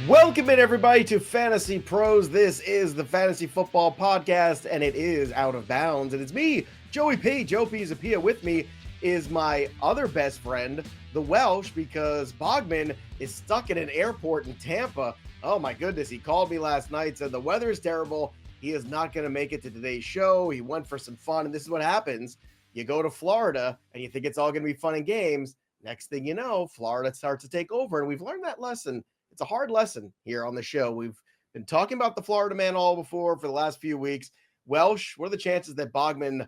Welcome in, everybody, to Fantasy Pros. This is the Fantasy Football Podcast, and it is Out of Bounds. And it's me, Joey P. Joe Pisapia. With me is my other best friend, The Welsh, because Bogman is stuck in an airport in Tampa. Oh, my goodness. He called me last night, said the weather is terrible. He is not going to make it to today's show. He went for some fun, and this is what happens. You go to Florida, and you think it's all going to be fun and games. Next thing you know, Florida starts to take over, and we've learned that lesson. It's a hard lesson here on the show. We've been talking about the Florida man all before for the last few weeks. Welsh, what are the chances that Bogman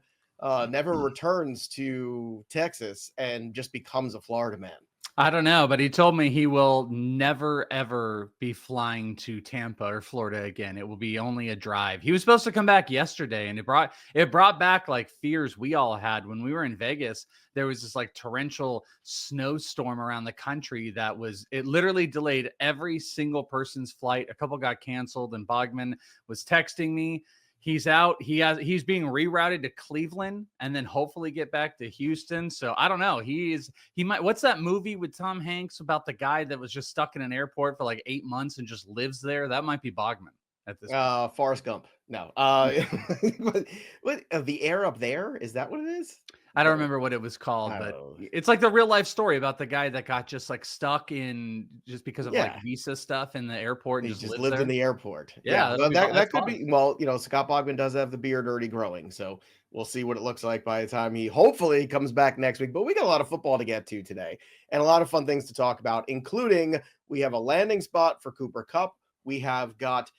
never returns to Texas and just becomes a Florida man? I don't know, but he told me he will never, ever be flying to Tampa or Florida again. It will be only a drive. He was supposed to come back yesterday, and it brought back like fears we all had when we were in Vegas. There was this like torrential snowstorm around the country it literally delayed every single person's flight. A couple got canceled, and Bogman was texting me. He's out. He's being rerouted to Cleveland and then hopefully get back to Houston. So I don't know. He might. What's that movie with Tom Hanks about the guy that was just stuck in an airport for like 8 months and just lives there? That might be Bogman at this point. Forrest Gump. No. What the air up there? Is that what it is? I don't remember what it was called, but it's like the real life story about the guy that got just like stuck in just because of like visa stuff in the airport. And he just lived in the airport. Yeah, that could be. Well, Scott Bogman does have the beard already growing, so we'll see what it looks like by the time he hopefully comes back next week. But we got a lot of football to get to today and a lot of fun things to talk about, including we have a landing spot for Cooper Kupp. We have got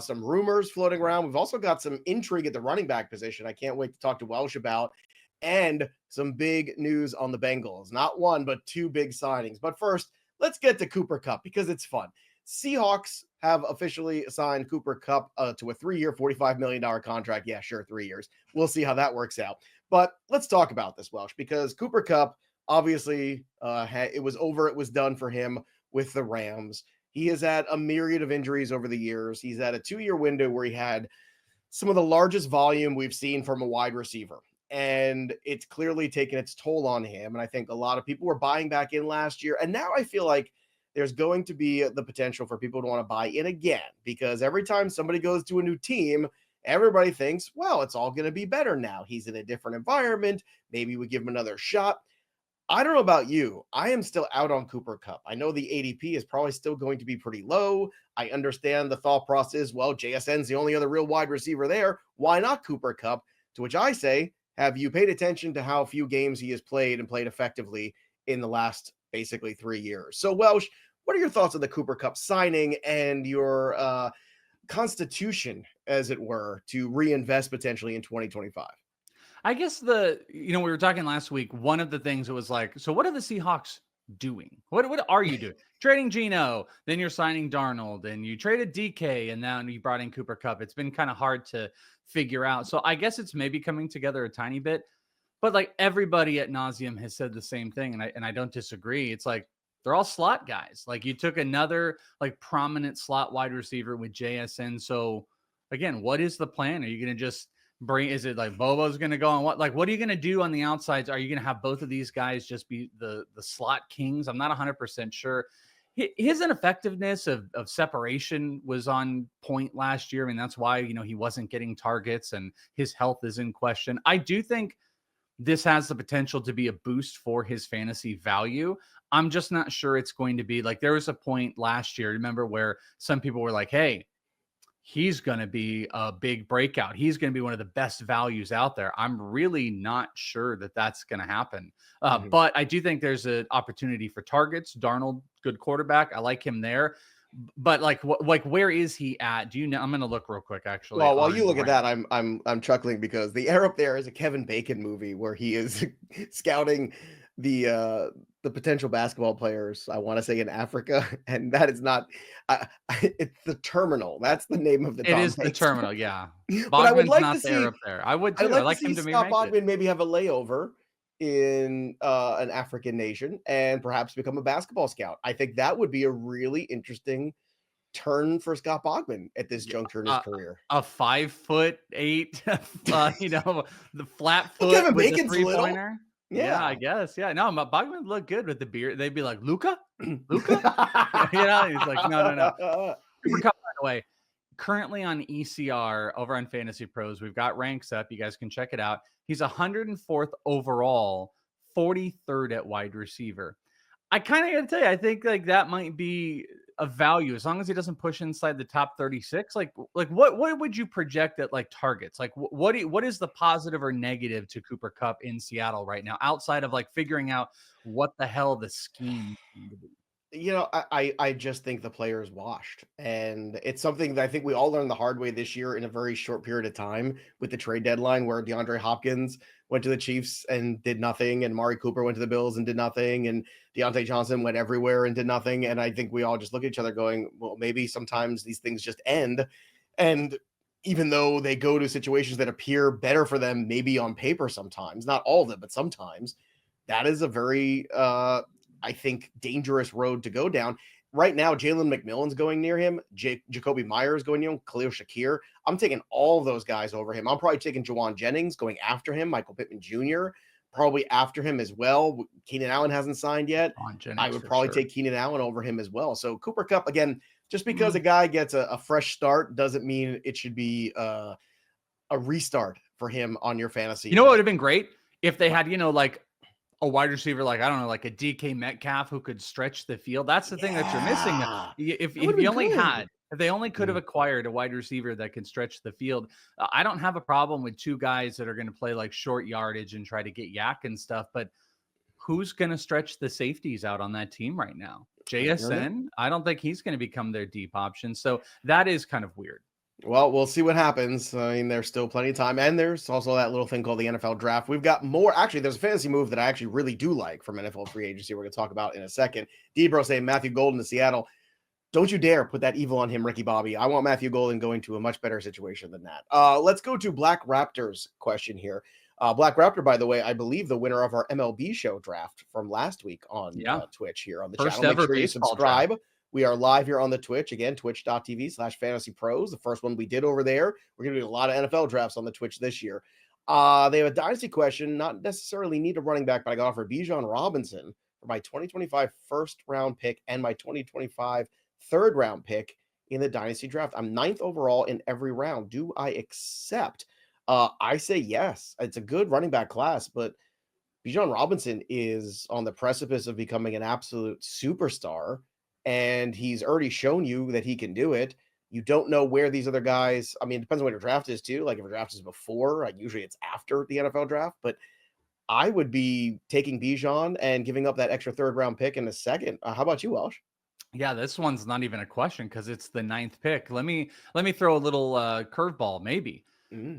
some rumors floating around. We've also got some intrigue at the running back position. I can't wait to talk to Welsh about. And some big news on the Bengals. Not one, but two big signings. But first, let's get to Cooper Kupp because it's fun. Seahawks have officially signed Cooper Kupp to a 3-year, $45 million contract. Yeah, sure, 3 years. We'll see how that works out. But let's talk about this, Welsh, because Cooper Kupp, obviously, it was over. It was done for him with the Rams. He has had a myriad of injuries over the years. He's had a 2-year window where he had some of the largest volume we've seen from a wide receiver. And it's clearly taken its toll on him. And I think a lot of people were buying back in last year. And now I feel like there's going to be the potential for people to want to buy in again, because every time somebody goes to a new team, everybody thinks, well, it's all going to be better now. He's in a different environment. Maybe we give him another shot. I don't know about you. I am still out on Cooper Kupp. I know the ADP is probably still going to be pretty low. I understand the thought process. Well, JSN's the only other real wide receiver there. Why not Cooper Kupp? To which I say, have you paid attention to how few games he has played and played effectively in the last basically 3 years? So, Welsh, what are your thoughts on the Cooper Kupp signing and your constitution, as it were, to reinvest potentially in 2025? I guess we were talking last week. One of the things that was like, so what are the Seahawks doing? What are you doing? Trading Geno, then you're signing Darnold, and you traded DK, and now you brought in Cooper Kupp. It's been kind of hard to figure out. So I guess it's maybe coming together a tiny bit, but like everybody at nauseum has said the same thing, and I don't disagree. It's like they're all slot guys. Like you took another like prominent slot wide receiver with JSN. So again, what is the plan? Are you going to just is it like Bobo's going to go on what are you going to do on the outsides? Are you going to have both of these guys just be the slot kings? I'm not 100% sure. His ineffectiveness of separation was on point last year. I mean, that's why, he wasn't getting targets and his health is in question. I do think this has the potential to be a boost for his fantasy value. I'm just not sure it's going to be like, there was a point last year, remember, where some people were like, hey, he's going to be a big breakout. He's going to be one of the best values out there. I'm really not sure that that's going to happen. But I do think there's an opportunity for targets. Darnold, good quarterback. I like him there. But where is he at? Do you know? I'm going to look real quick, actually. Well, while you look at that, I'm chuckling because the air up there is a Kevin Bacon movie where he is scouting the potential basketball players, I want to say, in Africa, and that is not it's the Terminal. That's the name of the It is the Terminal, yeah. But I would like not to see there up there. I would too. I'd I like to him see to Scott remake Bogman it. maybe have a layover in an African nation and perhaps become a basketball scout. I think that would be a really interesting turn for Scott Bogman at this juncture in his career. A 5'8", the flat foot Kevin with Bacon's the 3-pointer. Yeah, I Yeah. guess. Yeah. No, Bogman would look good with the beard. They'd be like, Luca? Luca? He's like, no, no, no. Cooper Kupp, by the way, currently on ECR over on Fantasy Pros. We've got ranks up. You guys can check it out. He's 104th overall, 43rd at wide receiver. I kind of got to tell you, I think like that might be a value as long as he doesn't push inside the top 36. Like what would you project at like targets? Like what is the positive or negative to Cooper Kupp in Seattle right now, outside of like figuring out what the hell the scheme is going to be? I just think the player is washed. And it's something that I think we all learned the hard way this year in a very short period of time with the trade deadline, where DeAndre Hopkins went to the Chiefs and did nothing, and Mari Cooper went to the Bills and did nothing, and Deontay Johnson went everywhere and did nothing. And I think we all just look at each other going, well, maybe sometimes these things just end. And even though they go to situations that appear better for them, maybe on paper sometimes, not all of them, but sometimes, that is a very I think, dangerous road to go down. Right now, Jalen McMillan's going near him. Jacoby Myers going near him. Khalil Shakir. I'm taking all of those guys over him. I'm probably taking Jawan Jennings going after him. Michael Pittman Jr. probably after him as well. Keenan Allen hasn't signed yet. I would probably take Keenan Allen over him as well. So Cooper Kupp, again, just because a guy gets a fresh start doesn't mean it should be a restart for him on your fantasy. You know what would have been great? If they had, like a wide receiver, like, I don't know, like a DK Metcalf who could stretch the field. That's the thing that you're missing. If you only had, if they only could have acquired a wide receiver that could stretch the field, I don't have a problem with two guys that are going to play like short yardage and try to get yak and stuff. But who's going to stretch the safeties out on that team right now? JSN, I don't think he's going to become their deep option. So that is kind of weird. Well, we'll see what happens. I mean, there's still plenty of time. And there's also that little thing called the NFL draft. We've got more. Actually, there's a fantasy move that I actually really do like from NFL free agency we're going to talk about in a second. Debro saying Matthew Golden to Seattle. Don't you dare put that evil on him, Ricky Bobby. I want Matthew Golden going to a much better situation than that. Let's go to Black Raptor's question here. Black Raptor, by the way, I believe the winner of our MLB show draft from last week on Twitch here on the First channel. Make sure you subscribe. Draft. We are live here on the Twitch. Again, twitch.tv/FantasyPros. The first one we did over there. We're going to do a lot of NFL drafts on the Twitch this year. They have a dynasty question. Not necessarily need a running back, but I got offered Bijan Robinson for my 2025 first round pick and my 2025 third round pick in the dynasty draft. I'm 9th overall in every round. Do I accept? I say yes. It's a good running back class, but Bijan Robinson is on the precipice of becoming an absolute superstar. And he's already shown you that he can do it. You don't know where these other guys, I mean, it depends on when your draft is too. Like if your draft is before, like usually it's after the NFL draft, but I would be taking Bijan and giving up that extra third round pick in a second. How about you, Welsh? Yeah, this one's not even a question because it's the 9th pick. Let me throw a little curveball. Maybe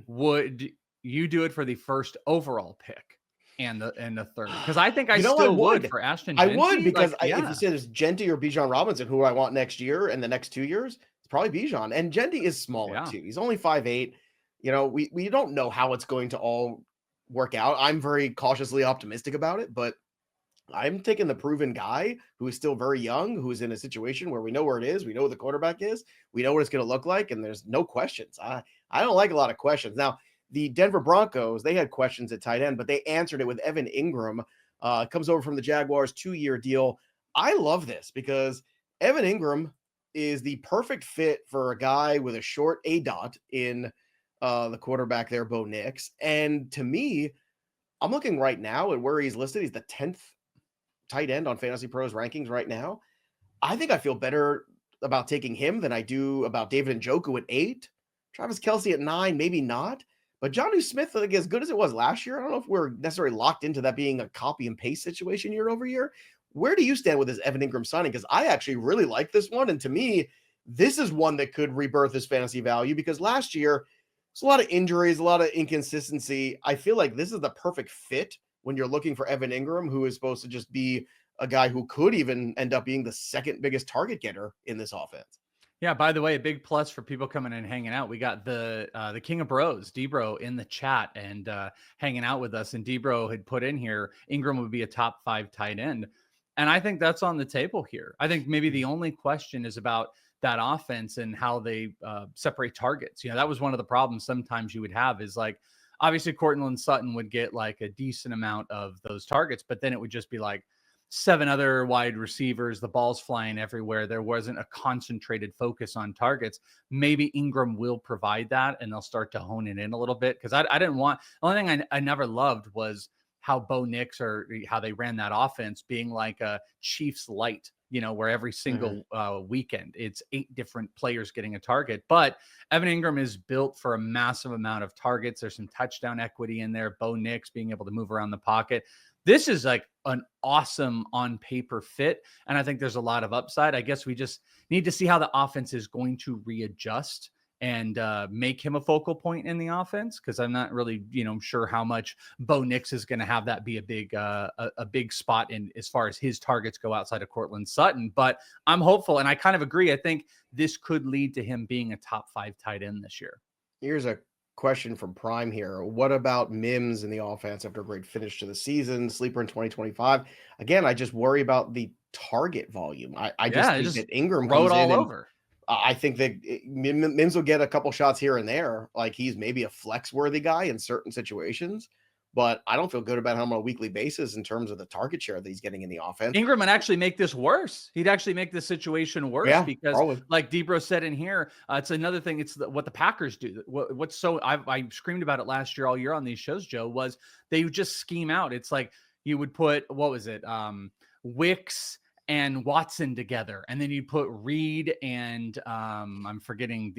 would you do it for the first overall pick? And the third, because I think I would for Ashton. I would, because if you said it's Genty or Bijan Robinson, who I want next year and the next 2 years, it's probably Bijan. And Genty is smaller too. He's only 5'8". We don't know how it's going to all work out. I'm very cautiously optimistic about it, but I'm taking the proven guy who is still very young, who is in a situation where we know where it is, we know who the quarterback is, we know what it's going to look like, and there's no questions. I don't like a lot of questions now. The Denver Broncos, they had questions at tight end, but they answered it with Evan Engram. Comes over from the Jaguars, 2-year deal. I love this because Evan Engram is the perfect fit for a guy with a short A-dot in the quarterback there, Bo Nix. And to me, I'm looking right now at where he's listed. He's the 10th tight end on Fantasy Pros rankings right now. I think I feel better about taking him than I do about David Njoku at 8. Travis Kelce at 9, maybe not. But Jonnu Smith, like, as good as it was last year, I don't know if we're necessarily locked into that being a copy and paste situation year over year. Where do you stand with this Evan Engram signing? Because I actually really like this one. And to me, this is one that could rebirth his fantasy value because last year, there's a lot of injuries, a lot of inconsistency. I feel like this is the perfect fit when you're looking for Evan Engram, who is supposed to just be a guy who could even end up being the second biggest target getter in this offense. Yeah, by the way, a big plus for people coming and hanging out. We got the King of Bros, Debro, in the chat and hanging out with us. And Debro had put in here, Engram would be a top 5 tight end. And I think that's on the table here. I think maybe the only question is about that offense and how they separate targets. That was one of the problems sometimes you would have is like, Obviously, Courtland Sutton would get like a decent amount of those targets, but then it would just be like 7 other wide receivers, the ball's flying everywhere. There wasn't a concentrated focus on targets. Maybe Engram will provide that, and they'll start to hone it in a little bit. Because I didn't want, the only thing I never loved was how Bo Nix, or how they ran that offense, being like a Chiefs light, where every single weekend it's 8 different players getting a target. But Evan Engram is built for a massive amount of targets. There's some touchdown equity in there. Bo Nix being able to move around the pocket. This is like an awesome on paper fit. And I think there's a lot of upside. I guess we just need to see how the offense is going to readjust and make him a focal point in the offense. Cause I'm not really, sure how much Bo Nix is going to have that be a big spot in as far as his targets go outside of Courtland Sutton. But I'm hopeful. And I kind of agree. I think this could lead to him being a top 5 tight end this year. Here's a question from Prime here. What about Mims in the offense after a great finish to the season? Sleeper in 2025. Again, I just worry about the target volume. I just think that Engram comes in over. I think that Mims will get a couple shots here and there. Like, he's maybe a flex worthy guy in certain situations, but I don't feel good about him on a weekly basis in terms of the target share that he's getting in the offense. Engram would actually make this worse. He'd actually make this situation worse because, probably, like Debro said in here, it's another thing. It's what the Packers do. What's so I screamed about it last year, all year on these shows, Joe, was they would just scheme out. It's like you would put, what was it? Wicks and Watson together, and then you put Reed and I'm forgetting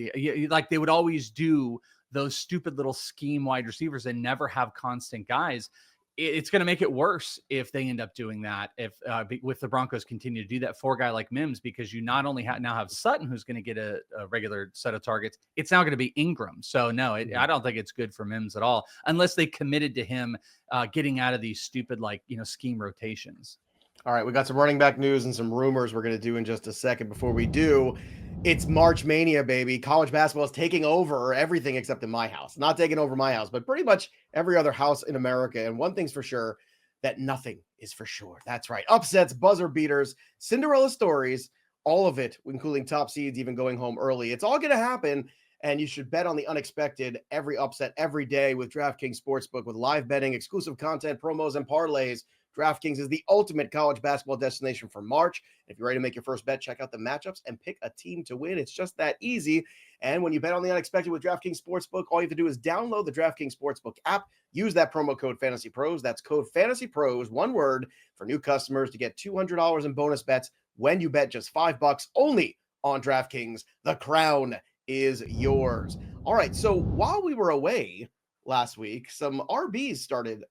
like they would always do those stupid little scheme wide receivers and never have constant guys. It's going to make it worse if they end up doing that. If with the Broncos continue to do that for a guy like Mims, because you not only now have Sutton, who's going to get a regular set of targets, it's now going to be Engram. So no, I don't think it's good for Mims at all, unless they committed to him getting out of these stupid scheme rotations. All right, we got some running back news and some rumors we're going to do in just a second. Before we do, it's March Mania, baby. College basketball is taking over everything except in my house. Not taking over my house, but pretty much every other house in America. And one thing's for sure, that nothing is for sure. That's right. Upsets, buzzer beaters, Cinderella stories, all of it, including top seeds, even going home early. It's all going to happen, and you should bet on the unexpected every upset every day with DraftKings Sportsbook. With live betting, exclusive content, promos, and parlays, DraftKings is the ultimate college basketball destination for March. If you're ready to make your first bet, check out the matchups and pick a team to win. It's just that easy. And when you bet on the unexpected with DraftKings Sportsbook, all you have to do is download the DraftKings Sportsbook app. Use that promo code FantasyPros. That's code FantasyPros, one word, for new customers to get $200 in bonus bets when you bet just $5 only on DraftKings. The crown is yours. All right, so while we were away last week, some RBs started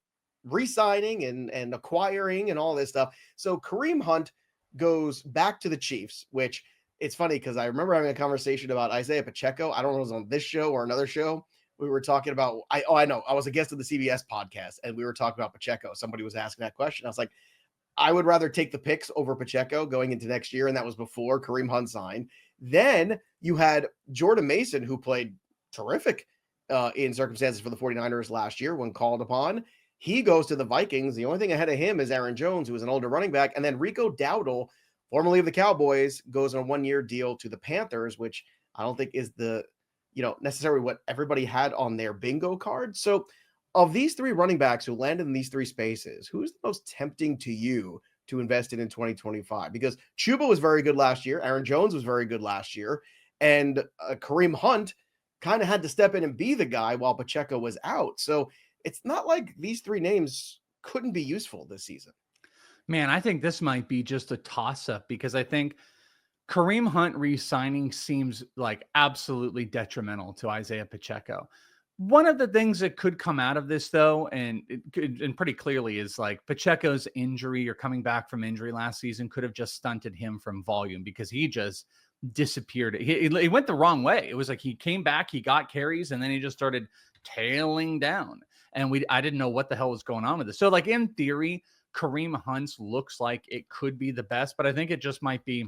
re-signing and acquiring and all this stuff. So Kareem Hunt goes back to the Chiefs, which it's funny because I remember having a conversation about Isaiah Pacheco. I don't know if it was on this show or another show. We were talking about, I know, I was a guest of the CBS podcast and we were talking about Pacheco. Somebody was asking that question. I was like, I would rather take the picks over Pacheco going into next year. And that was before Kareem Hunt signed. Then you had Jordan Mason, who played terrific in circumstances for the 49ers last year when called upon. He goes to the Vikings. The only thing ahead of him is Aaron Jones, who is an older running back. And then Rico Dowdle, formerly of the Cowboys, goes on a 1-year deal to the Panthers, which I don't think is necessarily what everybody had on their bingo card. So of these 3 running backs who landed in these 3 spaces, who's the most tempting to you to invest in 2025? Because Chuba was very good last year. Aaron Jones was very good last year. And Kareem Hunt kind of had to step in and be the guy while Pacheco was out. So it's not like these 3 names couldn't be useful this season. Man, I think this might be just a toss-up because I think Kareem Hunt re-signing seems like absolutely detrimental to Isaiah Pacheco. One of the things that could come out of this, though, and pretty clearly, is like Pacheco's injury or coming back from injury last season could have just stunted him from volume because he just disappeared. He went the wrong way. It was like he came back, he got carries, and then he just started tailing down. And I didn't know what the hell was going on with this. So, like, in theory, Kareem Hunt's looks like it could be the best, but I think it just might be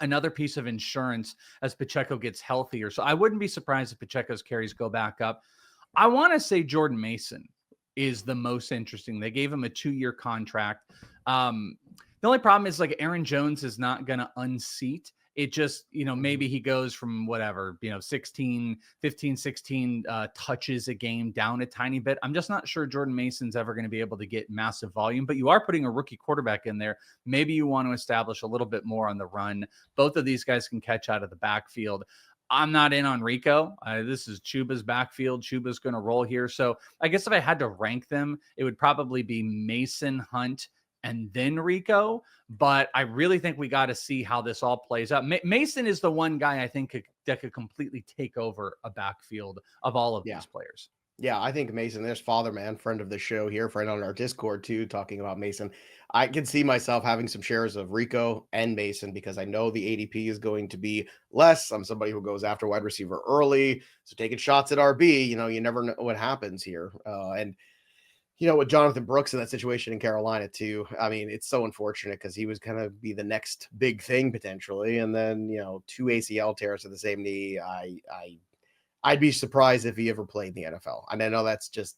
another piece of insurance as Pacheco gets healthier. So I wouldn't be surprised if Pacheco's carries go back up. I want to say Jordan Mason is the most interesting. They gave him a 2-year contract. The only problem is, like, Aaron Jones is not going to unseat it just, maybe he goes from whatever, 16 touches a game down a tiny bit. I'm just not sure Jordan Mason's ever going to be able to get massive volume, but you are putting a rookie quarterback in there. Maybe you want to establish a little bit more on the run. Both of these guys can catch out of the backfield. I'm not in on Rico. This is Chuba's backfield. Chuba's going to roll here. So I guess if I had to rank them, it would probably be Mason, Hunt, and then Rico. But I really think we got to see how this all plays out. Mason is the one guy I think that could completely take over a backfield of all of these players. Yeah, I think Mason, there's Father Man, friend of the show here, friend on our Discord too, talking about Mason. I can see myself having some shares of Rico and Mason because I know the ADP is going to be less. I'm somebody who goes after wide receiver early. So taking shots at RB, you never know what happens here. And with Jonathan Brooks in that situation in Carolina too, I mean, it's so unfortunate because he was going to be the next big thing potentially. And then, 2 ACL tears to the same knee. I'd be surprised if he ever played in the NFL. And I know that's just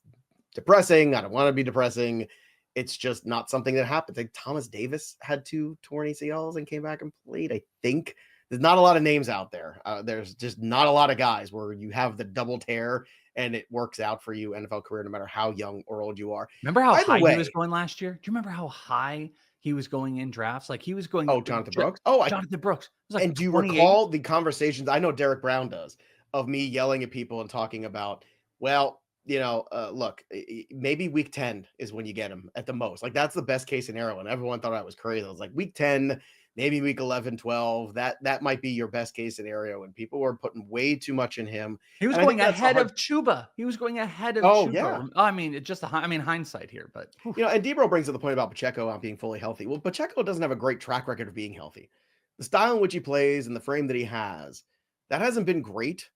depressing. I don't want to be depressing. It's just not something that happens. Like Thomas Davis had 2 torn ACLs and came back and played. I think there's not a lot of names out there. There's just not a lot of guys where you have the double tear and it works out for you NFL career, no matter how young or old you are. Remember how high he was going last year? Do you remember how high he was going in drafts? Like he was going. Oh, Jonathan Brooks. Jonathan Brooks. Like and do you recall the conversations? I know Derek Brown does. Of me yelling at people and talking about, look, maybe week 10 is when you get him at the most. Like that's the best case scenario. And everyone thought I was crazy. I was like week 10, maybe week 11, 12. That might be your best case scenario. And people were putting way too much in him. He was going ahead of Chuba. He was going ahead of Chuba. Yeah. I mean, it's just hindsight here, but and Debro brings up the point about Pacheco not being fully healthy. Well, Pacheco doesn't have a great track record of being healthy. The style in which he plays and the frame that he has, that hasn't been great.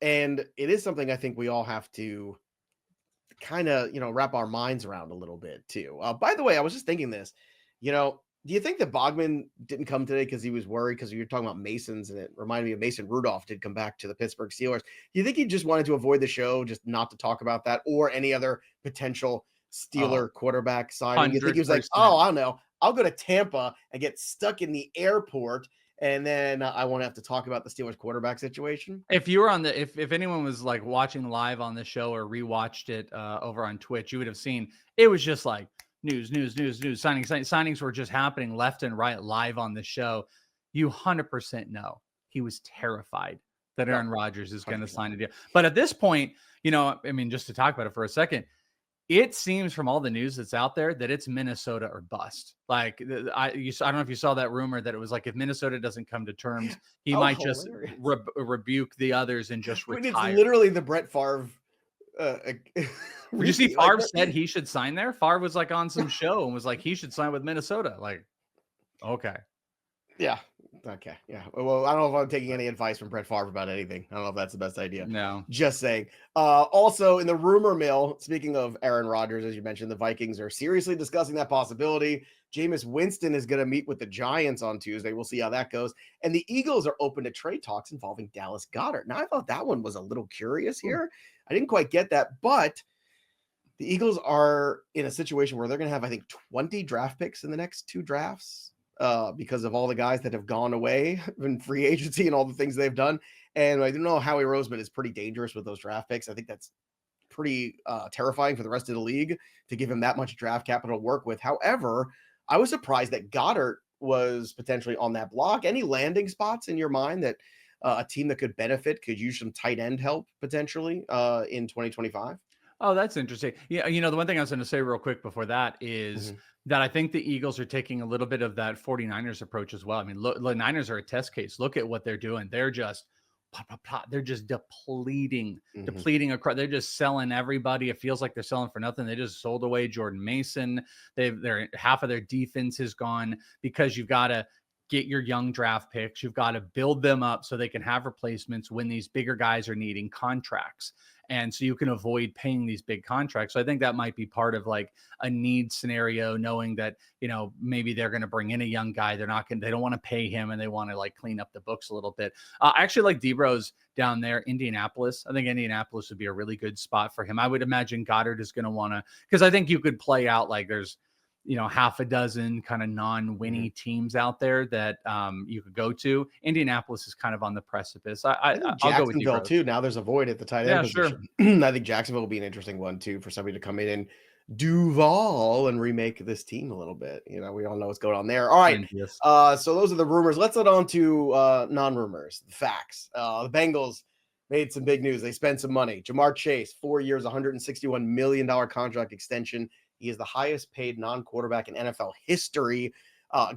And it is something I think we all have to kind of, wrap our minds around a little bit too. By the way, I was just thinking this, do you think that Bogman didn't come today because he was worried? Because you're talking about Masons and it reminded me of Mason Rudolph did come back to the Pittsburgh Steelers. Do you think he just wanted to avoid the show, just not to talk about that or any other potential Steeler quarterback signing? You think he was like, I don't know, I'll go to Tampa and get stuck in the airport and then I won't have to talk about the Steelers quarterback situation. If you were on if anyone was like watching live on the show or rewatched it over on Twitch, you would have seen it was just like news. Signings were just happening left and right live on the show. You 100% know he was terrified that Aaron Rodgers is going to sign a deal. But at this point, just to talk about it for a second, it seems from all the news that's out there that it's Minnesota or bust. Like I don't know if you saw that rumor that it was like if Minnesota doesn't come to terms, he might just rebuke the others and just retire. It's literally the Brett Favre. Did you see Favre said he should sign there? Favre was like on some show and was like he should sign with Minnesota. Like, okay, yeah. Okay. Yeah. Well, I don't know if I'm taking any advice from Brett Favre about anything. I don't know if that's the best idea. No. Just saying. Also, in the rumor mill, speaking of Aaron Rodgers, as you mentioned, the Vikings are seriously discussing that possibility. Jameis Winston is going to meet with the Giants on Tuesday. We'll see how that goes. And the Eagles are open to trade talks involving Dallas Goedert. Now, I thought that one was a little curious here. I didn't quite get that, but the Eagles are in a situation where they're going to have, I think, 20 draft picks in the next 2 drafts. Because of all the guys that have gone away in free agency and all the things they've done. And I don't know, Howie Roseman is pretty dangerous with those draft picks. I think that's pretty terrifying for the rest of the league to give him that much draft capital to work with. However, I was surprised that Goddard was potentially on that block. Any landing spots in your mind that a team that could benefit could use some tight end help potentially in 2025? Oh, that's interesting. Yeah, the one thing I was going to say real quick before that is that I think the Eagles are taking a little bit of that 49ers approach as well. I mean, look, the Niners are a test case. Look at what they're doing. They're just they're just depleting across. They're just selling everybody. It feels like they're selling for nothing. They just sold away Jordan Mason. They're half of their defense is gone because you've got to get your young draft picks. You've got to build them up so they can have replacements when these bigger guys are needing contracts. And so you can avoid paying these big contracts. So I think that might be part of like a need scenario, knowing that, maybe they're going to bring in a young guy. They don't want to pay him and they want to like clean up the books a little bit. I actually like Debro's down there, Indianapolis. I think Indianapolis would be a really good spot for him. I would imagine Goddard is going to want to, because I think you could play out like there's half a dozen kind of non-winning teams out there that you could go to. Indianapolis is kind of on the precipice. I think I'll go with you, Jacksonville too. Now there's a void at the tight end Yeah, position. sure. I think Jacksonville will be an interesting one too for somebody to come in and Duval and remake this team a little bit. We all know what's going on there. All right. Yes. So those are the rumors. Let's get on to non-rumors, the facts. The Bengals made some big news. They spent some money. Jamar Chase, 4 years, $161 million contract extension. He is the highest paid non-quarterback in NFL history.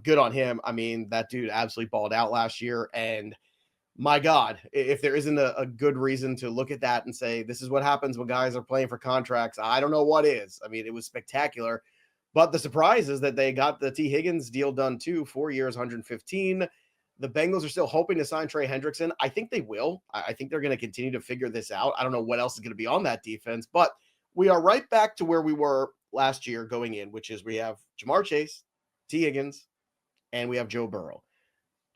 Good on him. I mean, that dude absolutely balled out last year. And my God, if there isn't a good reason to look at that and say, this is what happens when guys are playing for contracts, I don't know what is. I mean, it was spectacular. But the surprise is that they got the Tee Higgins deal done too, 4 years, 115. The Bengals are still hoping to sign Trey Hendrickson. I think they will. I think they're going to continue to figure this out. I don't know what else is going to be on that defense, but we are right back to where we were last year going in, which is we have Jamar Chase, Tee Higgins, and we have Joe Burrow.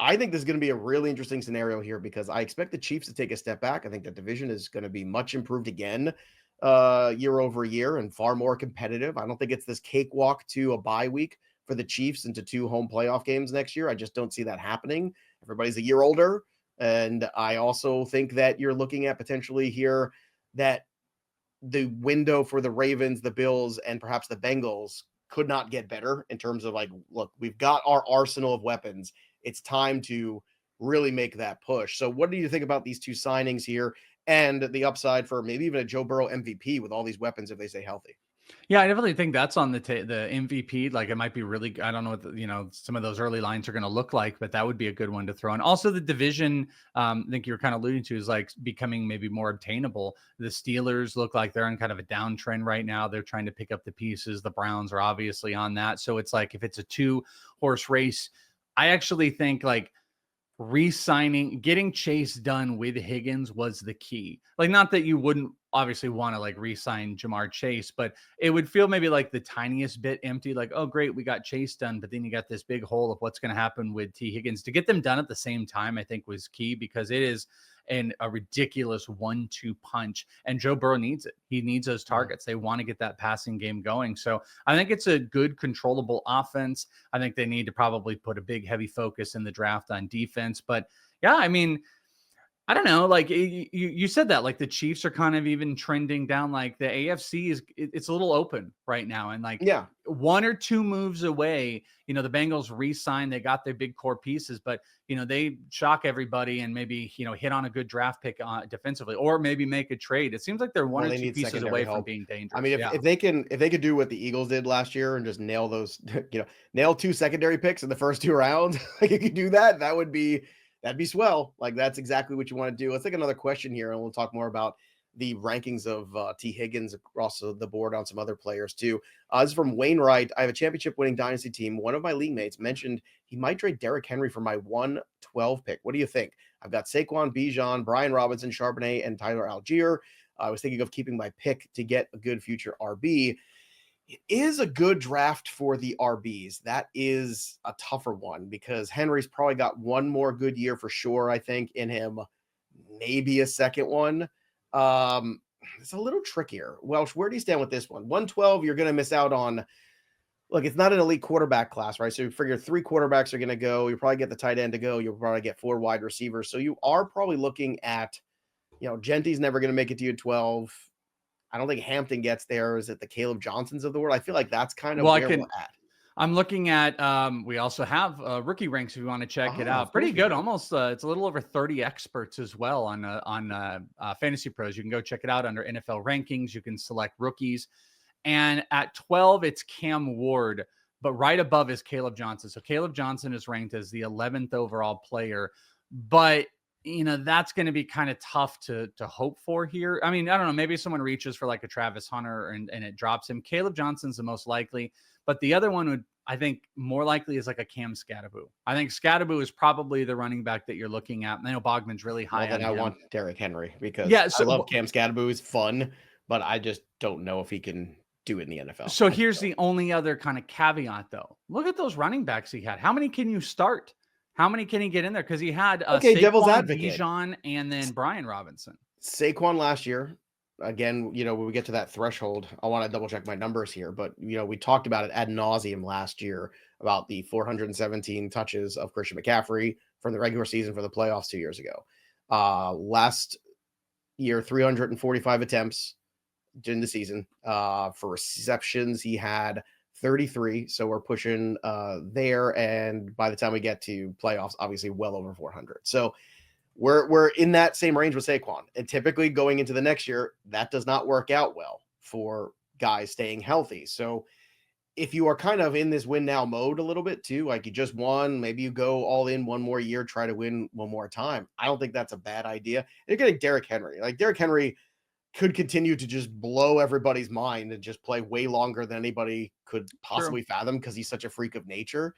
I think this is going to be a really interesting scenario here because I expect the Chiefs to take a step back. I think the division is going to be much improved again year over year and far more competitive. I don't think it's this cakewalk to a bye week for the Chiefs into 2 home playoff games next year. I just don't see that happening. Everybody's a year older. And I also think that you're looking at potentially here that the window for the Ravens, the Bills, and perhaps the Bengals could not get better in terms of like, look, we've got our arsenal of weapons. It's time to really make that push. So what do you think about these 2 signings here and the upside for maybe even a Joe Burrow MVP with all these weapons if they stay healthy? Yeah, I definitely think that's on the MVP. Like it might be really, I don't know what, some of those early lines are going to look like, but that would be a good one to throw in. Also the division, I think you were kind of alluding to is like becoming maybe more obtainable. The Steelers look like they're on kind of a downtrend right now. They're trying to pick up the pieces. The Browns are obviously on that. So it's like, if it's a 2-horse race, I actually think like re-signing, getting Chase done with Higgins was the key. Like, not that you wouldn't obviously want to like re-sign Jamar Chase, but it would feel maybe like the tiniest bit empty. Like, oh great, we got Chase done, but then you got this big hole of what's going to happen with Tee Higgins. To get them done at the same time, I think was key because it is a ridiculous 1-2 punch, and Joe Burrow needs it. He needs those targets. They want to get that passing game going. So I think it's a good controllable offense. I think they need to probably put a big heavy focus in the draft on defense, but yeah, I mean, I don't know. Like you said that like the Chiefs are kind of even trending down. Like the AFC it's a little open right now. And like 1 or 2 moves away, the Bengals re-sign, they got their big core pieces, but they shock everybody and maybe, hit on a good draft pick defensively, or maybe make a trade. It seems like they're 1 or 2 pieces away from being dangerous. I mean, if they could do what the Eagles did last year and just nail those, nail 2 secondary picks in the first 2 rounds, like you could do that, that'd be swell. Like that's exactly what you want to do. Let's take another question here and we'll talk more about the rankings of Tee Higgins across the board on some other players too. This is from Wainwright. I have a championship winning dynasty team. One of my league mates mentioned he might trade Derrick Henry for my 112 pick. What do you think? I've got Saquon, Bijan, Brian Robinson, Charbonnet, and Tyler Algier. I was thinking of keeping my pick to get a good future RB. It is a good draft for the RBs. That is a tougher one because Henry's probably got one more good year for sure, I think, in him. Maybe a second one. It's a little trickier. Welsh, where do you stand with this one? 112, you're going to miss out on. Look, it's not an elite quarterback class, right? So you figure 3 quarterbacks are going to go. You'll probably get the tight end to go. You'll probably get 4 wide receivers. So you are probably looking at, Genty's never going to make it to you 12. I don't think Hampton gets there. Is it the Caleb Johnsons of the world? I feel like that's kind of where we're at. I'm looking at, we also have rookie ranks if you want to check it out. Pretty good. Almost, it's a little over 30 experts as well on FantasyPros. You can go check it out under NFL rankings. You can select rookies. And at 12, it's Cam Ward, but right above is Caleb Johnson. So Caleb Johnson is ranked as the 11th overall player, but that's going to be kind of tough to hope for here. I mean, I don't know, maybe someone reaches for like a Travis Hunter and it drops him. Caleb Johnson's the most likely, but the other one would, I think, more likely is like a Cam Scatterbu. I think Scatterbu is probably the running back that you're looking at. I know Bogman's really high on him. I want Derrick Henry because I love Cam Scatterbu. He's fun, but I just don't know if he can do it in the NFL. So here's the only other kind of caveat though. Look at those running backs he had. How many can you start? How many can he get in there? Because he had Saquon, devil's advocate, Bijan, and then Brian Robinson. Saquon last year, again, when we get to that threshold, I want to double check my numbers here, but we talked about it ad nauseum last year about the 417 touches of Christian McCaffrey from the regular season for the playoffs 2 years ago. Last year, 345 attempts in the season. For receptions, he had 33. So we're pushing there. And by the time we get to playoffs, obviously well over 400. So we're in that same range with Saquon. And typically going into the next year, that does not work out well for guys staying healthy. So if you are kind of in this win now mode a little bit too, like you just won, maybe you go all in one more year, try to win one more time. I don't think that's a bad idea. You're getting Derrick Henry. Like Derrick Henry could continue to just blow everybody's mind and just play way longer than anybody could possibly fathom because he's such a freak of nature.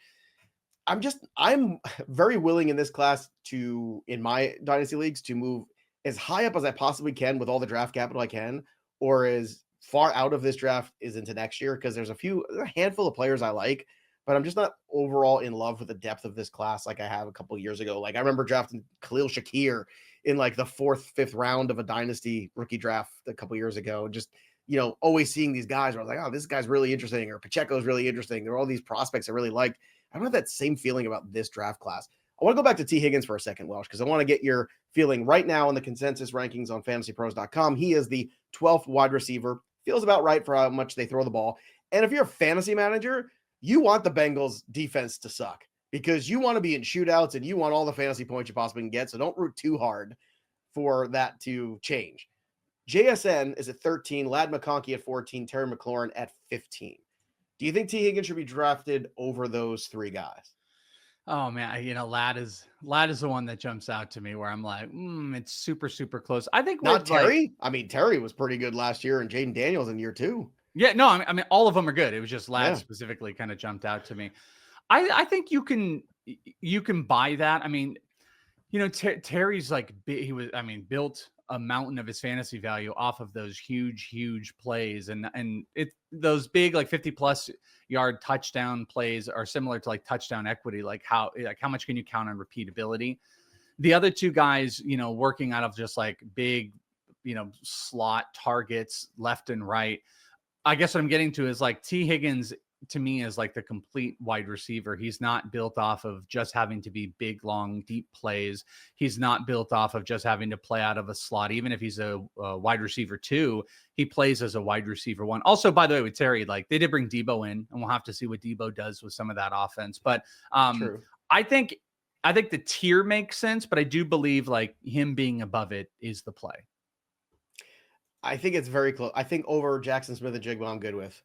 I'm very willing in this class in my dynasty leagues, to move as high up as I possibly can with all the draft capital I can, or as far out of this draft is into next year. Cause there's a handful of players I like, but I'm just not overall in love with the depth of this class like I have a couple of years ago. Like I remember drafting Khalil Shakir in like the 4th, 5th round of a dynasty rookie draft a couple of years ago. Just, always seeing these guys where I was like, oh, this guy's really interesting, or Pacheco's really interesting. There are all these prospects I really liked. I don't have that same feeling about this draft class. I want to go back to Tee Higgins for a second, Welsh, because I want to get your feeling right now on the consensus rankings on fantasypros.com. He is the 12th wide receiver. Feels about right for how much they throw the ball. And if you're a fantasy manager, you want the Bengals defense to suck because you want to be in shootouts and you want all the fantasy points you possibly can get. So don't root too hard for that to change. JSN is at 13, Ladd McConkey at 14, Terry McLaurin at 15. Do you think Tee Higgins should be drafted over those 3 guys? Oh man, Ladd is the one that jumps out to me where I'm like, it's super, super close. I think not Terry. Terry was pretty good last year, and Jaden Daniels in year 2. Yeah, no, I mean all of them are good. It was just Ladd specifically kind of jumped out to me. I think you can buy that. I mean, Terry's like built a mountain of his fantasy value off of those huge plays, and those big like 50+ yard touchdown plays are similar to like touchdown equity. Like how much can you count on repeatability? The other 2 guys, working out of just like big, slot targets left and right. I guess what I'm getting to is like Tee Higgins to me is like the complete wide receiver. He's not built off of just having to be big, long, deep plays. He's not built off of just having to play out of a slot. Even if he's a wide receiver 2, he plays as a wide receiver 1. Also, by the way, with Terry, like they did bring Debo in, and we'll have to see what Debo does with some of that offense. But I think the tier makes sense, but I do believe like him being above it is the play. I think it's very close. I think over Jackson Smith and Jigba, I'm good with.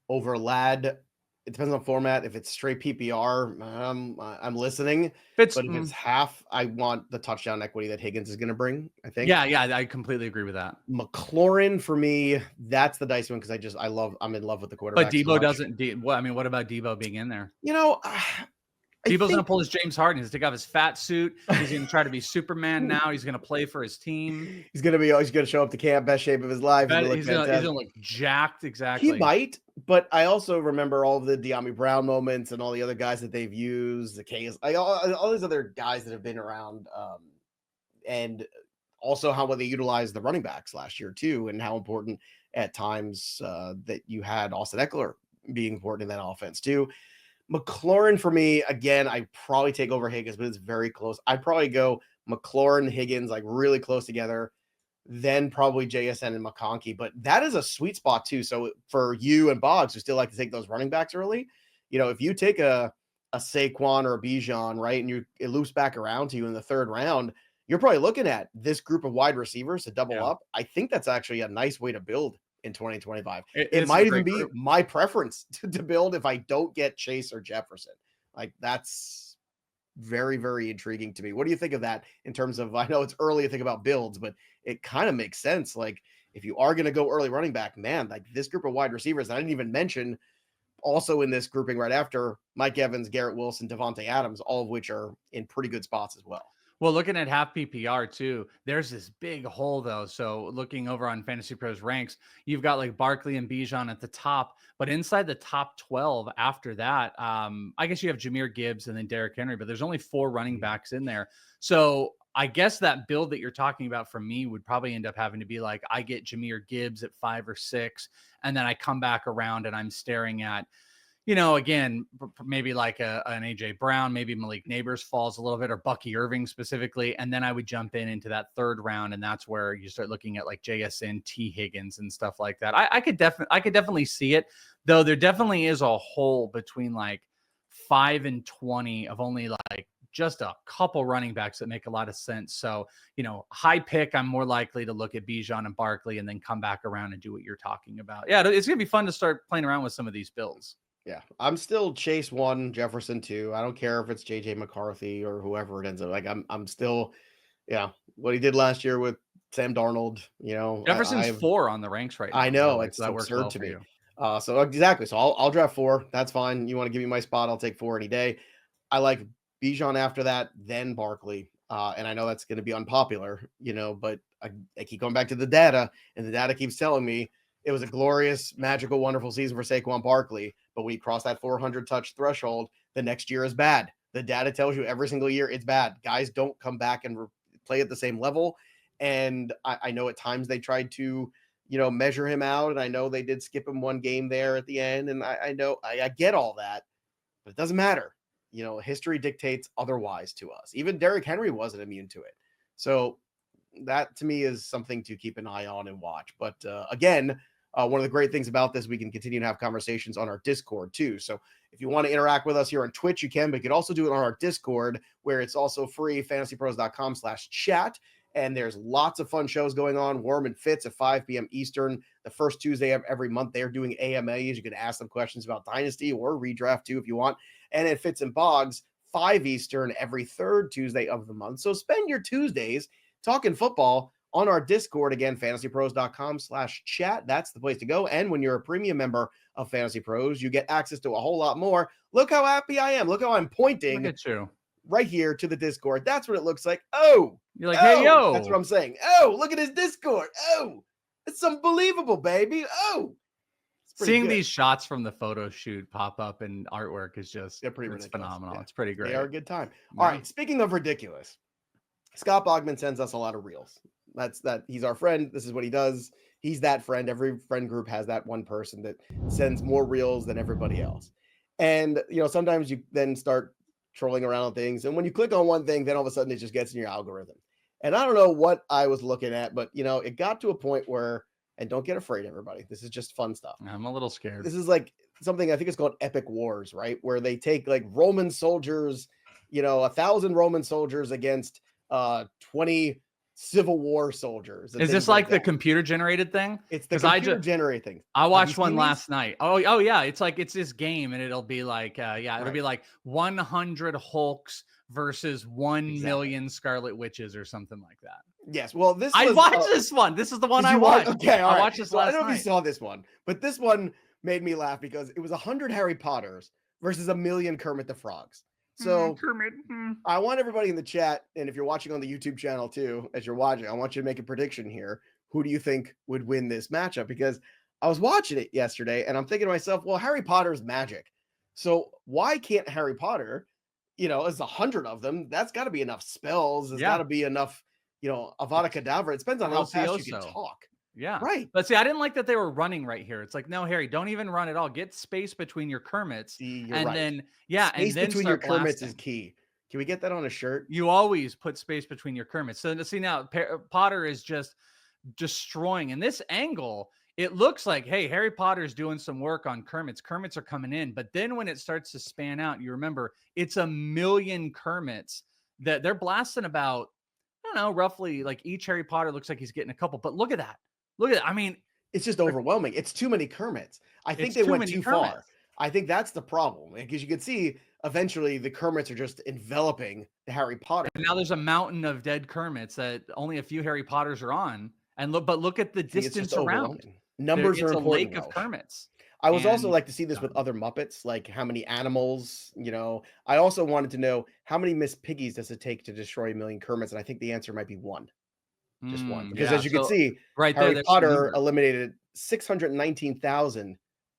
Over Ladd, it depends on format. If it's straight PPR, I'm listening. But if it's half, I want the touchdown equity that Higgins is going to bring, I think. Yeah, I completely agree with that. McLaurin, for me, that's the dicey one because I'm in love with the quarterback. But Debo doesn't. What about Debo being in there? Debo's going to pull his James Harden. He's going to take off his fat suit. He's going to try to be Superman now. He's going to play for his team. He's going to show up to camp, best shape of his life. He's going to look jacked, exactly. He might, but I also remember all the De'Ami Brown moments and all the other guys that they've used, the K's, all these other guys that have been around, and also how well they utilized the running backs last year too, and how important at times that you had Austin Eckler being important in that offense too. McLaurin for me, again, I probably take over Higgins, but it's very close. I'd probably go McLaurin, Higgins, like really close together, then probably JSN and McConkey. But that is a sweet spot too. So for you and Boggs, who still like to take those running backs early, if you take a Saquon or a Bijan, right, and it loops back around to you in the 3rd round, you're probably looking at this group of wide receivers to double up. I think that's actually a nice way to build in 2025. It might even be my preference to build if I don't get Chase or Jefferson. Like that's very, very intriguing to me. What do you think of that in terms of, I know it's early to think about builds, but it kind of makes sense. Like if you are going to go early running back, man, like this group of wide receivers, I didn't even mention also in this grouping right after Mike Evans, Garrett Wilson, Devontae Adams, all of which are in pretty good spots as well. Well, looking at half PPR too, there's this big hole though. So looking over on Fantasy Pros ranks, you've got like Barkley and Bijan at the top, but inside the top 12 after that, I guess you have Jahmyr Gibbs and then Derrick Henry, but there's only 4 running backs in there. So I guess that build that you're talking about for me would probably end up having to be like, I get Jahmyr Gibbs at 5 or 6, and then I come back around and I'm staring at, again, maybe like an AJ Brown, maybe Malik Neighbors falls a little bit, or Bucky Irving specifically. And then I would jump into that third round. And that's where you start looking at like JSN, Tee Higgins and stuff like that. I could definitely see it, though. There definitely is a hole between like 5 and 20 of only like just a couple running backs that make a lot of sense. So, high pick, I'm more likely to look at Bijan and Barkley and then come back around and do what you're talking about. Yeah, it's going to be fun to start playing around with some of these builds. Yeah, I'm still Chase 1, Jefferson 2. I don't care if it's JJ McCarthy or whoever it ends up. Like I'm still, what he did last year with Sam Darnold. Jefferson's 4 on the ranks right now. I know, it's so absurd to me. So exactly. So I'll draft 4. That's fine. You want to give me my spot? I'll take 4 any day. I like Bijan after that, then Barkley. And I know that's going to be unpopular, but I keep going back to the data, and the data keeps telling me it was a glorious, magical, wonderful season for Saquon Barkley. But when you cross that 400 touch threshold, the next year is bad. The data tells you every single year it's bad. Guys don't come back and play at the same level. And I know at times they tried to, measure him out. And I know they did skip him one game there at the end. And I know I get all that, but it doesn't matter. History dictates otherwise to us. Even Derrick Henry wasn't immune to it. So that to me is something to keep an eye on and watch. But again, one of the great things about this, we can continue to have conversations on our Discord too. So if you want to interact with us here on Twitch, you can, but you can also do it on our Discord, where it's also free, fantasypros.com/chat. And there's lots of fun shows going on. Worm and Fitz at 5 p.m. Eastern, the first Tuesday of every month. They're doing AMAs. You can ask them questions about Dynasty or redraft too if you want. And at Fitz and Boggs, 5 Eastern every third Tuesday of the month. So spend your Tuesdays talking football on our Discord. Again, fantasypros.com/chat. That's the place to go. And when you're a premium member of Fantasy Pros, you get access to a whole lot more. Look how happy I am. Look how I'm pointing. Look at you. Right here to the Discord. That's what it looks like. Oh, you're like, hey, yo. That's what I'm saying. Oh, look at his Discord. Oh, it's unbelievable, baby. Oh, seeing these shots from the photo shoot pop up in artwork is just it's phenomenal. Yeah. It's pretty great. They are a good time. All right. Speaking of ridiculous, Scott Bogman sends us a lot of reels. That's that. He's our friend. This is what he does. He's that friend. Every friend group has that one person that sends more reels than everybody else. And, sometimes you then start trolling around on things. And when you click on one thing, then all of a sudden it just gets in your algorithm. And I don't know what I was looking at, but, it got to a point where, and don't get afraid, everybody. This is just fun stuff. I'm a little scared. This is like something, I think it's called Epic Wars, right? Where they take like Roman soldiers, 1,000 Roman soldiers against 20 Civil War soldiers. Is this like the computer generated thing? It's the computer generated thing. I watched one last night. Oh yeah. It's like, it's this game, and it'll be like, it'll be like 100 Hulks versus 1 million Scarlet Witches or something like that. Yes. Well, I watched this one. This is the one I watched. Okay. I watched this last night. I don't know if you saw this one, but this one made me laugh because it was 100 Harry Potters versus 1 million Kermit the Frogs. So I want everybody in the chat, and if you're watching on the YouTube channel too, as you're watching, I want you to make a prediction here. Who do you think would win this matchup? Because I was watching it yesterday, and I'm thinking to myself, well, Harry Potter's magic. So why can't Harry Potter, there's 100 of them. That's got to be enough spells. There's got to be enough, Avada Kedavra. It depends on how fast you can talk. Yeah. Right. But see, I didn't like that they were running right here. It's like, no, Harry, don't even run at all. Get space between your Kermits. Then space and then between your Kermits blasting. is key. Can we get that on a shirt? You always put space between your Kermits. So see now, Potter is just destroying. In this angle, it looks like, hey, Harry Potter's doing some work on Kermits. Kermits are coming in. But then when it starts to span out, you remember it's 1 million Kermits that they're blasting about, I don't know, roughly like each Harry Potter looks like he's getting a couple. But look at that. Look at that. I mean, it's just overwhelming. It's too many Kermits. I think they went too far. I think that's the problem, because you can see eventually the Kermits are just enveloping the Harry Potter. And now there's a mountain of dead Kermits that only a few Harry Potters are on. And look at the distance around. Numbers are important. It's a lake of Kermits. I was also like to see this with other Muppets, like how many animals, I also wanted to know how many Miss Piggies does it take to destroy 1 million Kermits? And I think the answer might be 1. Just one. Because as you can see, Harry Potter eliminated 619,000,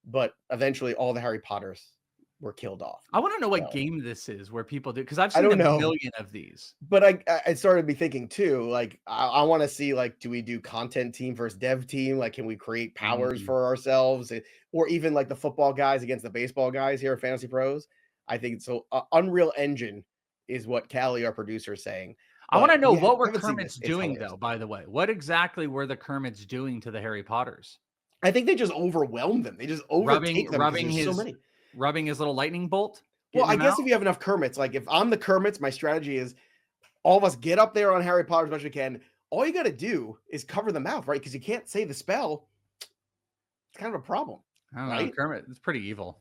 but eventually all the Harry Potters were killed off. I want to know what So, game this is where people do, because I've I seen don't a know. million of these. But I started to be thinking too, like I want to see like, do we do content team versus dev team? Like, can we create powers Mm. for ourselves, or even like the football guys against the baseball guys here at Fantasy Pros? I think so. Unreal Engine is what Callie, our producer, is saying. I want But to know yeah, what I were haven't seen Kermit's this. It's doing hilarious. though, by the way. What exactly were the Kermits doing to the Harry Potters? I think they just overwhelm them. They just overtake them because there's so many. Rubbing his little lightning bolt, Well, getting I him guess out. if you have enough Kermits, like if I'm the Kermits, my strategy is all of us get up there on Harry Potter as much as we can. All you got to do is cover the mouth, right? Because you can't say the spell. It's kind of a problem, I don't know. right? Kermit, it's pretty evil.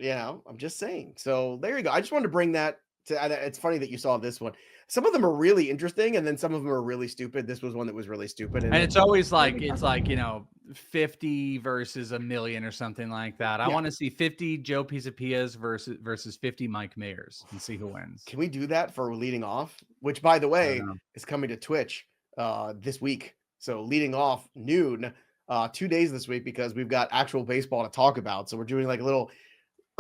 I'm just saying. So there you go. I just wanted to bring that to. It's funny that you saw this one. Some of them are really interesting, and then some of them are really stupid. This was one that was really stupid, And it's always like, 50 versus a million or something like that. I Yeah. want to see 50 Joe Pisapias versus 50 Mike Mayers and see who wins. Can we do that for leading off? Which, by the I way, don't know. is coming to Twitch this week. So leading off noon, 2 days this week, because we've got actual baseball to talk about. So we're doing like a little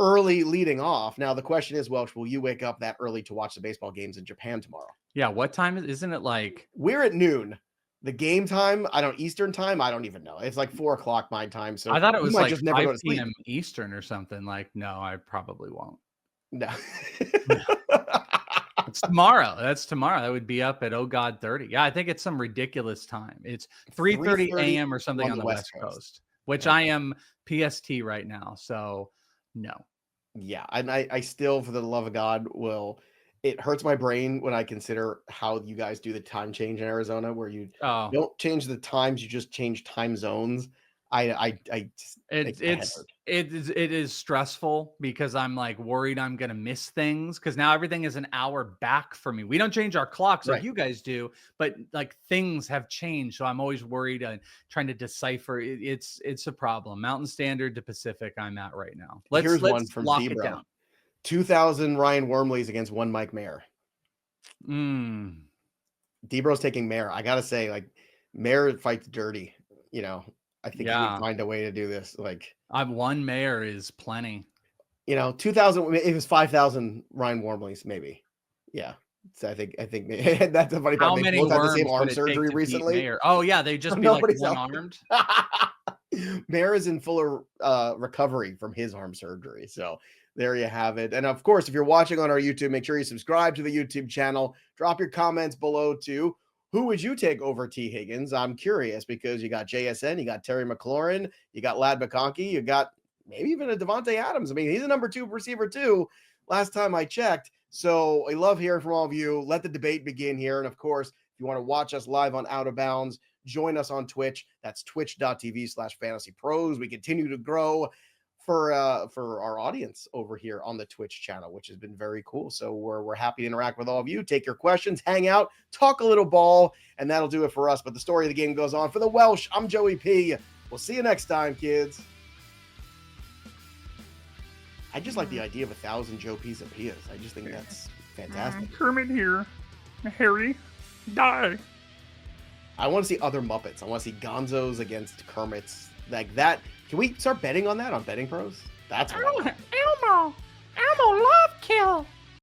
early leading off. Now the question is, Welsh, will you wake up that early to watch the baseball games in Japan tomorrow? Yeah, what time isn't it like? We're at noon. The game time, Eastern time, I don't even know. It's like 4:00 my time. So I thought it you was might like just never go 5 to sleep. p.m. Eastern or something. Like, no, I probably won't. No. It's tomorrow. That's tomorrow. That would be up at 30. Yeah, I think it's some ridiculous time. It's 3:30 a.m. or something on the West Coast, which I am PST right now. So no. Yeah, and I still, for the love of God, it hurts my brain when I consider how you guys do the time change in Arizona, where you don't change the times, you just change time zones. It is stressful because I'm like worried I'm gonna miss things, because now everything is an hour back for me. We don't change our clocks like you guys do, but like things have changed, so I'm always worried and trying to decipher. It's a problem. Mountain Standard to Pacific, I'm at right now. Here's one let's from lock Debro. it down. 2,000 Ryan Wormleys against 1 Mike Mayer. Debro's taking Mayer. I gotta say, like, Mayer fights dirty. I think he would find a way to do this. Like, I've one Mayer is plenty. 2,000. It was 5,000 Ryan Wormleys, maybe. Yeah. So I think that's a funny part. How They many both had the same worms arm would it take surgery to beat recently. Mayer? Oh yeah, they just be like one-armed. Mayer is in fuller recovery from his arm surgery. So there you have it. And of course, if you're watching on our YouTube, make sure you subscribe to the YouTube channel. Drop your comments below too. Who would you take over Tee Higgins? I'm curious, because you got JSN, you got Terry McLaurin, you got Lad McConkey, you got maybe even a Devontae Adams. I mean, he's a number 2 receiver too, last time I checked. So I love hearing from all of you. Let the debate begin here. And of course, if you want to watch us live on Out of Bounds, join us on Twitch. That's twitch.tv/FantasyPros. We continue to grow for our audience over here on the Twitch channel, which has been very cool. So we're happy to interact with all of you. Take your questions, hang out, talk a little ball, and that'll do it for us. But the story of the game goes on. For the Welsh, I'm Joey P. We'll see you next time, kids. I just like the idea of 1,000 Joe Pisapias. I just think that's fantastic. Kermit here. Harry, die. I want to see other Muppets. I want to see Gonzos against Kermits. Like that. Can we start betting on that on Betting Pros? That's what I want. Elmo love kill.